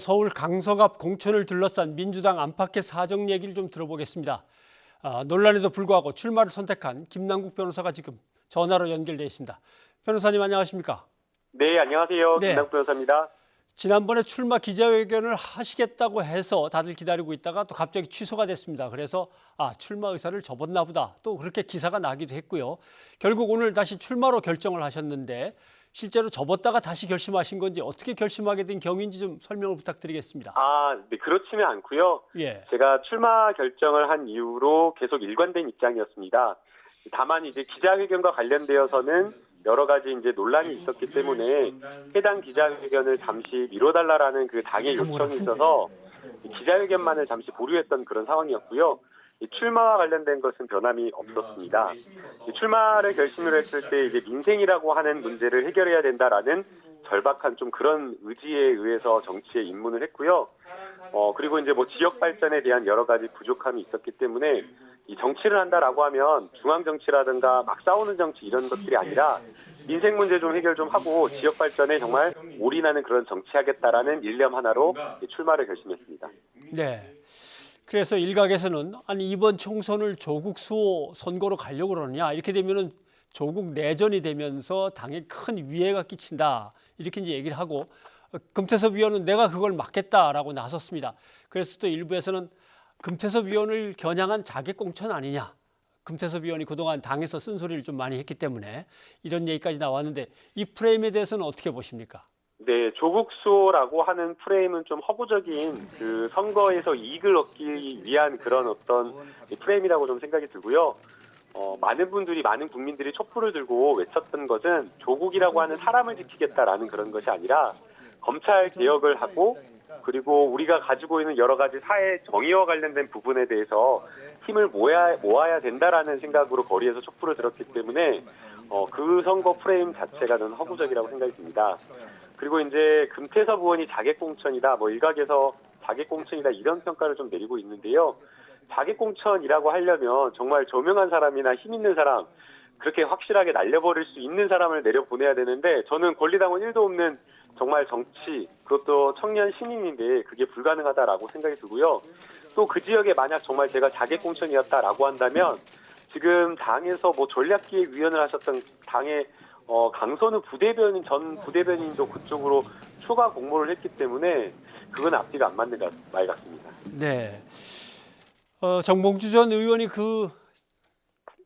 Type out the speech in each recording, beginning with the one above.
서울 강서갑 공천을 둘러싼 민주당 안팎의 사정 얘기를 좀 들어보겠습니다. 논란에도 불구하고 출마를 선택한 김남국 변호사가 지금 전화로 연결돼 있습니다. 변호사님 안녕하십니까? 네, 안녕하세요. 네. 김남국 변호사입니다. 지난번에 출마 기자회견을 하시겠다고 해서 다들 기다리고 있다가 또 갑자기 취소가 됐습니다. 그래서 출마 의사를 접었나 보다. 또 그렇게 기사가 나기도 했고요. 결국 오늘 다시 출마로 결정을 하셨는데 실제로 접었다가 다시 결심하신 건지 어떻게 결심하게 된 경위인지 좀 설명을 부탁드리겠습니다. 네, 그렇지는 않고요. 예. 제가 출마 결정을 한 이후로 계속 일관된 입장이었습니다. 다만 이제 기자회견과 관련되어서는 여러 가지 이제 논란이 있었기 때문에 해당 기자회견을 잠시 미뤄달라라는 그 당의 요청이 있어서 기자회견만을 잠시 보류했던 그런 상황이었고요. 이 출마와 관련된 것은 변함이 없었습니다. 출마를 결심을 했을 때 이제 민생이라고 하는 문제를 해결해야 된다라는 절박한 좀 그런 의지에 의해서 정치에 입문을 했고요. 그리고 이제 뭐 지역 발전에 대한 여러 가지 부족함이 있었기 때문에 이 정치를 한다라고 하면 중앙 정치라든가 막 싸우는 정치 이런 것들이 아니라 민생 문제 좀 해결 좀 하고 지역 발전에 정말 올인하는 그런 정치하겠다라는 일념 하나로 출마를 결심했습니다. 네. 그래서 일각에서는 아니 이번 총선을 조국 수호 선거로 가려고 그러느냐 이렇게 되면은 조국 내전이 되면서 당에 큰 위해가 끼친다 이렇게 이제 얘기를 하고 금태섭 위원은 내가 그걸 막겠다라고 나섰습니다. 그래서 또 일부에서는 금태섭 위원을 겨냥한 자객공천 아니냐. 금태섭 위원이 그동안 당에서 쓴소리를 좀 많이 했기 때문에 이런 얘기까지 나왔는데 이 프레임에 대해서는 어떻게 보십니까? 네, 조국 수호라고 하는 프레임은 좀 허구적인 그 선거에서 이익을 얻기 위한 그런 어떤 프레임이라고 좀 생각이 들고요. 많은 국민들이 촛불을 들고 외쳤던 것은 조국이라고 하는 사람을 지키겠다라는 그런 것이 아니라 검찰 개혁을 하고 그리고 우리가 가지고 있는 여러 가지 사회 정의와 관련된 부분에 대해서 힘을 모아야 된다라는 생각으로 거리에서 촛불을 들었기 때문에 그 선거 프레임 자체가 저는 허구적이라고 생각이 듭니다. 그리고 이제 금태섭 의원이 자객공천이다, 뭐 일각에서 자객공천이다 이런 평가를 좀 내리고 있는데요. 자객공천이라고 하려면 정말 조명한 사람이나 힘 있는 사람, 그렇게 확실하게 날려버릴 수 있는 사람을 내려보내야 되는데 저는 권리당원 1도 없는 정말 정치, 그것도 청년 신인인데 그게 불가능하다라고 생각이 들고요. 또 그 지역에 만약 정말 제가 자객공천이었다라고 한다면 지금 당에서 뭐 전략기획위원을 하셨던 당의 강선우 전 부대변인도 그쪽으로 추가 공모를 했기 때문에 그건 앞뒤가 안 맞는 말 같습니다. 네. 정봉주 전 의원이 그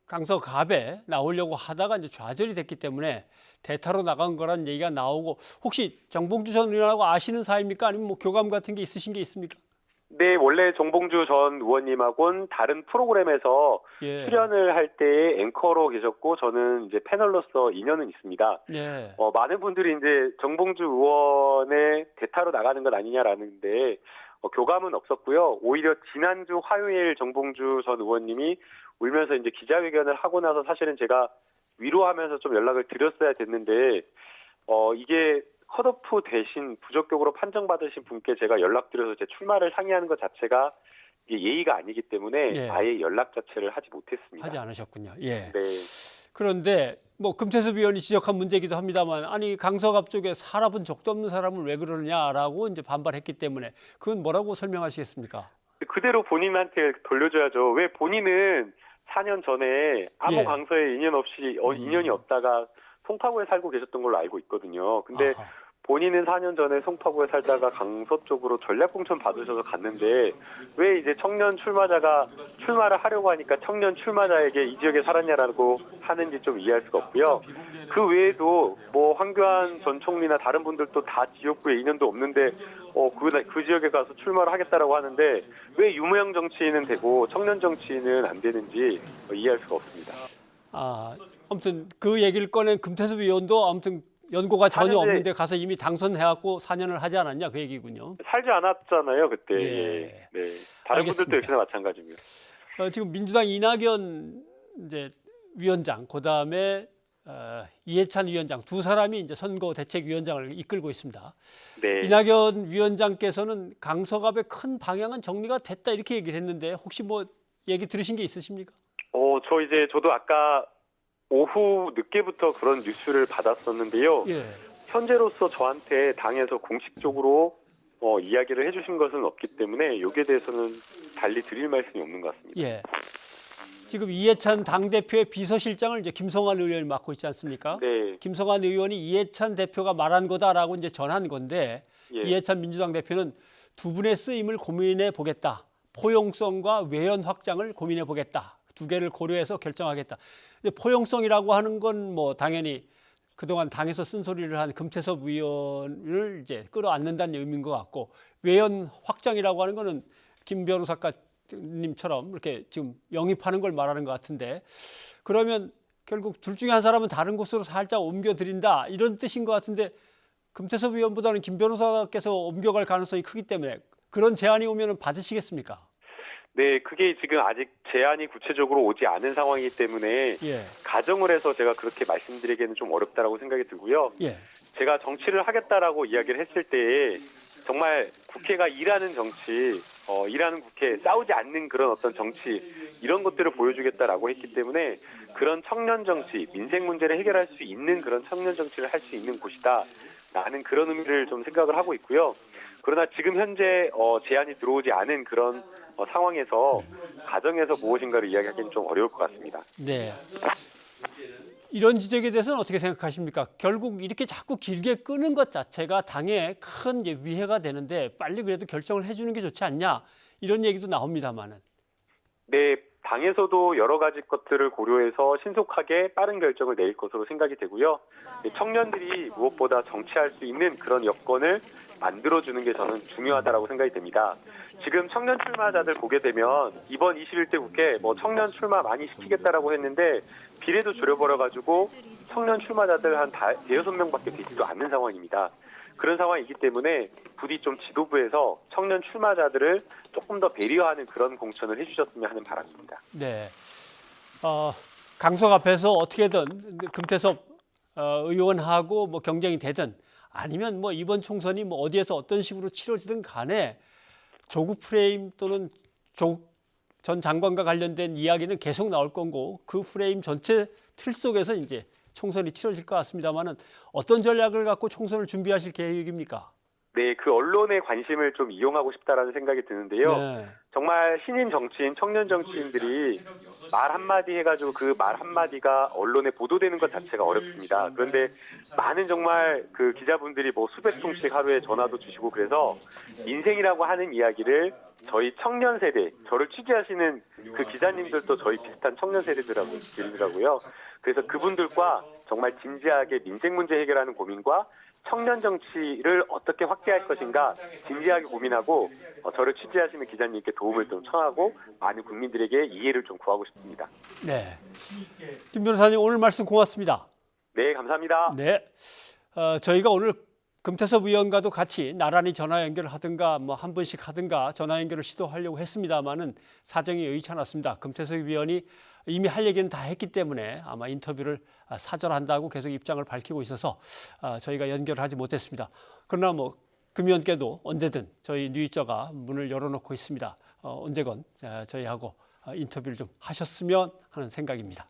강서갑에 나오려고 하다가 이제 좌절이 됐기 때문에 대타로 나간 거란 얘기가 나오고 혹시 정봉주 전 의원하고 아시는 사이입니까? 아니면 뭐 교감 같은 게 있으신 게 있습니까? 네, 원래 정봉주 전 의원님하고는 다른 프로그램에서 출연을 할 때 앵커로 계셨고 저는 이제 패널로서 인연은 있습니다. 예. 많은 분들이 이제 정봉주 의원의 대타로 나가는 것 아니냐라는데 교감은 없었고요. 오히려 지난주 화요일 정봉주 전 의원님이 울면서 이제 기자회견을 하고 나서 사실은 제가 위로하면서 좀 연락을 드렸어야 됐는데 이게 컷오프 대신 부적격으로 판정받으신 분께 제가 연락드려서 제 출마를 상의하는 것 자체가 이게 예의가 아니기 때문에 아예 연락 자체를 하지 못했습니다. 하지 않으셨군요. 예. 네. 그런데 뭐 금태섭 위원이 지적한 문제이기도 합니다만 아니 강서갑 쪽에 살아본 적도 없는 사람을 왜 그러느냐라고 이제 반발했기 때문에 그건 뭐라고 설명하시겠습니까? 그대로 본인한테 돌려줘야죠. 왜 본인은 4년 전에 아무 강서에 인연이 없다가 송파구에 살고 계셨던 걸로 알고 있거든요. 근데 본인은 4년 전에 송파구에 살다가 강서 쪽으로 전략공천 받으셔서 갔는데 왜 이제 청년 출마자가 출마를 하려고 하니까 청년 출마자에게 이 지역에 살았냐라고 하는지 좀 이해할 수가 없고요. 그 외에도 뭐 황교안 전 총리나 다른 분들도 다 지역구에 인연도 없는데 그 지역에 가서 출마를 하겠다라고 하는데 왜 유무형 정치인은 되고 청년 정치인은 안 되는지 이해할 수가 없습니다. 아무튼 그 얘기를 꺼낸 금태섭 의원도 아무튼 연고가 전혀 없는데 가서 이미 당선해갖고 4년을 하지 않았냐 그 얘기군요. 살지 않았잖아요 그때. 예. 네. 다른 알겠습니다. 분들도 역시나 마찬가지고요. 지금 민주당 이낙연 이제 위원장, 그 다음에 이해찬 위원장 두 사람이 이제 선거대책위원장을 이끌고 있습니다. 네. 이낙연 위원장께서는 강서갑의 큰 방향은 정리가 됐다 이렇게 얘기를 했는데 혹시 뭐 얘기 들으신 게 있으십니까? 저도 아까 오후 늦게부터 그런 뉴스를 받았었는데요. 현재로서 저한테 당에서 공식적으로 이야기를 해주신 것은 없기 때문에 여기에 대해서는 달리 드릴 말씀이 없는 것 같습니다. 예. 지금 이해찬 당대표의 비서실장을 이제 김성환 의원이 맡고 있지 않습니까? 네, 김성환 의원이 이해찬 대표가 말한 거다라고 이제 전한 건데 예. 이해찬 민주당 대표는 두 분의 쓰임을 고민해 보겠다. 포용성과 외연 확장을 고민해 보겠다. 두 개를 고려해서 결정하겠다. 근데 포용성이라고 하는 건 뭐 당연히 그동안 당에서 쓴소리를 한 금태섭 의원을 이제 끌어안는다는 의미인 것 같고 외연 확장이라고 하는 거는 김 변호사님처럼 이렇게 지금 영입하는 걸 말하는 것 같은데 그러면 결국 둘 중에 한 사람은 다른 곳으로 살짝 옮겨드린다 이런 뜻인 것 같은데 금태섭 의원보다는 김 변호사께서 옮겨갈 가능성이 크기 때문에 그런 제안이 오면 받으시겠습니까? 네, 그게 지금 아직 제안이 구체적으로 오지 않은 상황이기 때문에 예, 가정을 해서 제가 그렇게 말씀드리기에는 좀 어렵다라고 생각이 들고요. 예, 제가 정치를 하겠다라고 이야기를 했을 때에 정말 국회가 일하는 정치, 일하는 국회, 싸우지 않는 그런 어떤 정치 이런 것들을 보여주겠다라고 했기 때문에 그런 청년 정치, 민생 문제를 해결할 수 있는 그런 청년 정치를 할 수 있는 곳이다라는 그런 의미를 좀 생각을 하고 있고요. 그러나 지금 현재 제안이 들어오지 않은 그런 상황에서 가정에서 무엇인가를 이야기하기는 좀 어려울 것 같습니다. 네. 이런 지적에 대해서는 어떻게 생각하십니까? 결국 이렇게 자꾸 길게 끄는 것 자체가 당에 큰 이제 위해가 되는데 빨리 그래도 결정을 해주는 게 좋지 않냐 이런 얘기도 나옵니다만은. 네, 당에서도 여러 가지 것들을 고려해서 신속하게 빠른 결정을 내릴 것으로 생각이 되고요. 청년들이 무엇보다 정치할 수 있는 그런 여건을 만들어주는 게 저는 중요하다고 생각이 됩니다. 지금 청년 출마자들 보게 되면 이번 21대 국회 청년 출마 많이 시키겠다라고 했는데 비례도 줄여버려가지고 청년 출마자들 한 대여섯 명밖에 되지도 않는 상황입니다. 그런 상황이기 때문에 부디 좀 지도부에서 청년 출마자들을 조금 더 배려하는 그런 공천을 해주셨으면 하는 바람입니다. 네. 강석 앞에서 어떻게든 금태섭 의원하고 뭐 경쟁이 되든 아니면 뭐 이번 총선이 뭐 어디에서 어떤 식으로 치러지든 간에 조국 프레임 또는 조국 전 장관과 관련된 이야기는 계속 나올 거고 그 프레임 전체 틀 속에서 이제 총선이 치러질 것 같습니다만은 어떤 전략을 갖고 총선을 준비하실 계획입니까? 네, 그 언론의 관심을 좀 이용하고 싶다라는 생각이 드는데요. 네. 정말 신인 정치인, 청년 정치인들이 말 한마디 해가지고 그 말 한마디가 언론에 보도되는 것 자체가 어렵습니다. 그런데 많은 정말 그 기자분들이 수백 통씩 하루에 전화도 주시고 그래서 인생이라고 하는 이야기를 저희 청년 세대, 저를 취재하시는 그 기자님들도 저희 비슷한 청년 세대들이더라고요. 그래서 그분들과 정말 진지하게 민생 문제 해결하는 고민과 청년 정치를 어떻게 확대할 것인가 진지하게 고민하고 저를 취재하시는 기자님께 도움을 좀 청하고 많은 국민들에게 이해를 좀 구하고 싶습니다. 네. 김 변호사님 오늘 말씀 고맙습니다. 네, 감사합니다. 네. 저희가 오늘 금태섭 의원과도 같이 나란히 전화 연결을 하든가 뭐 한 번씩 하든가 전화 연결을 시도하려고 했습니다만은 사정이 여의치 않았습니다. 금태섭 의원이 이미 할 얘기는 다 했기 때문에 아마 인터뷰를 사절한다고 계속 입장을 밝히고 있어서 저희가 연결을 하지 못했습니다. 그러나 뭐 금 의원께도 언제든 저희 뉴이저가 문을 열어놓고 있습니다. 언제건 저희하고 인터뷰를 좀 하셨으면 하는 생각입니다.